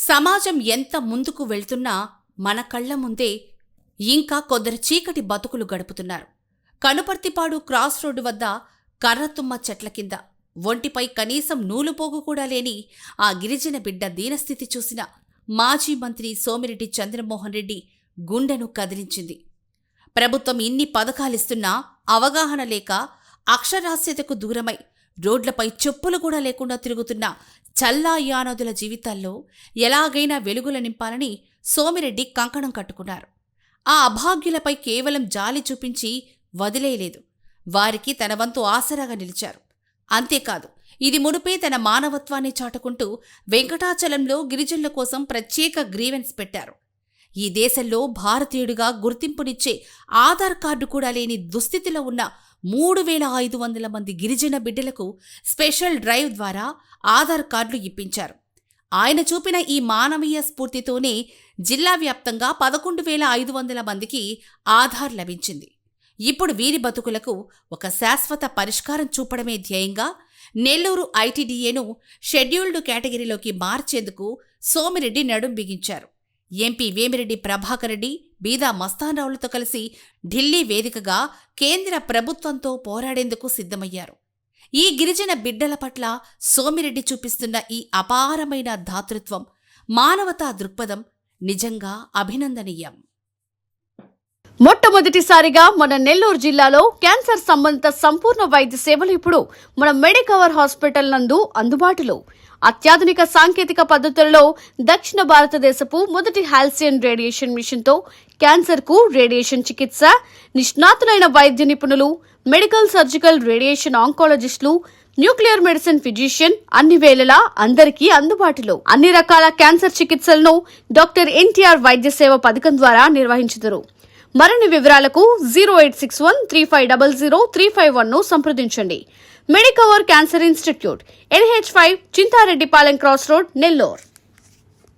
సమాజం ఎంత ముందుకు వెళ్తున్నా మన కళ్ల ముందే ఇంకా కొందరు చీకటి బతుకులు గడుపుతున్నారు. కనుపర్తిపాడు క్రాస్ రోడ్డు వద్ద కర్రతుమ్మ చెట్ల కింద ఒంటిపై కనీసం నూలుపోగు కూడా లేని ఆ గిరిజన బిడ్డ దీనస్థితి చూసిన మాజీ మంత్రి సోమిరెడ్డి చంద్రమోహన్ రెడ్డి గుండెను కదిలించింది. ప్రభుత్వం ఇన్ని పథకాలిస్తున్నా అవగాహన లేక అక్షరాస్యతకు దూరమై రోడ్లపై చెప్పులు కూడా లేకుండా తిరుగుతున్న చల్లా యానదుల జీవితాల్లో ఎలాగైనా వెలుగులు నింపాలని సోమిరెడ్డి కంకణం కట్టుకున్నారు. ఆ అభాగ్యులపై కేవలం జాలి చూపించి వదిలేయలేదు, వారికి తన వంతు ఆసరాగా నిలిచారు. అంతేకాదు, ఇది మునుపే తన మానవత్వాన్ని చాటుకుంటూ వెంకటాచలంలో గిరిజనుల కోసం ప్రత్యేక గ్రీవెన్స్ పెట్టారు. ఈ దేశంలో భారతీయుడిగా గుర్తింపునిచ్చే ఆధార్ కార్డు కూడా లేని దుస్థితిలో ఉన్న 3500 మంది గిరిజన బిడ్డలకు స్పెషల్ డ్రైవ్ ద్వారా ఆధార్ కార్డులు ఇప్పించారు. ఆయన చూపిన ఈ మానవీయ స్ఫూర్తితోనే జిల్లా వ్యాప్తంగా 11,500 మందికి ఆధార్ లభించింది. ఇప్పుడు వీరి బతుకులకు ఒక శాశ్వత పరిష్కారం చూపడమే ధ్యేయంగా నెల్లూరు ఐటీడీఏను షెడ్యూల్డ్ కేటగిరీలోకి మార్చేందుకు సోమిరెడ్డి నడుం బిగించారు. ఎంపీ వేమిరెడ్డి ప్రభాకర్ రెడ్డి, బీదా మస్తానరావులతో కలిసి ఢిల్లీ వేదికగా కేంద్ర ప్రభుత్వంతో పోరాడేందుకు సిద్ధమయ్యారు. ఈ గిరిజన బిడ్డల పట్ల సోమిరెడ్డి చూపిస్తున్న ఈ అపారమైన ధాతృత్వం, మానవతా దృక్పథం నిజంగా అభినందనీయం. మొట్టమొదటిసారిగా మన నెల్లూరు జిల్లాలో క్యాన్సర్ సంబంధిత సంపూర్ణ వైద్య సేవలు ఇప్పుడు మన మెడికవర్ హాస్పిటల్ నందు అందుబాటులో. అత్యాధునిక సాంకేతిక పద్ధతుల్లో దక్షిణ భారతదేశపు మొదటి హాల్సియన్ రేడియేషన్ మిషన్ తో క్యాన్సర్ కు రేడియేషన్ చికిత్స, నిష్ణాతులైన వైద్య నిపుణులు, మెడికల్ సర్జికల్ రేడియేషన్ ఆంకాలజిస్టులు, న్యూక్లియర్ మెడిసిన్ ఫిజిషియన్ అన్ని వేళలా అందరికీ అందుబాటులో. అన్ని రకాల క్యాన్సర్ చికిత్సలను డాక్టర్ ఎన్టీఆర్ వైద్య సేవ పథకం ద్వారా నిర్వహించుదురు. మరిన్ని వివరాలకు 086135003551 ను సంప్రదించండి. Medicover cancer institute, NH5, Chintareddypalem cross road, Nellore.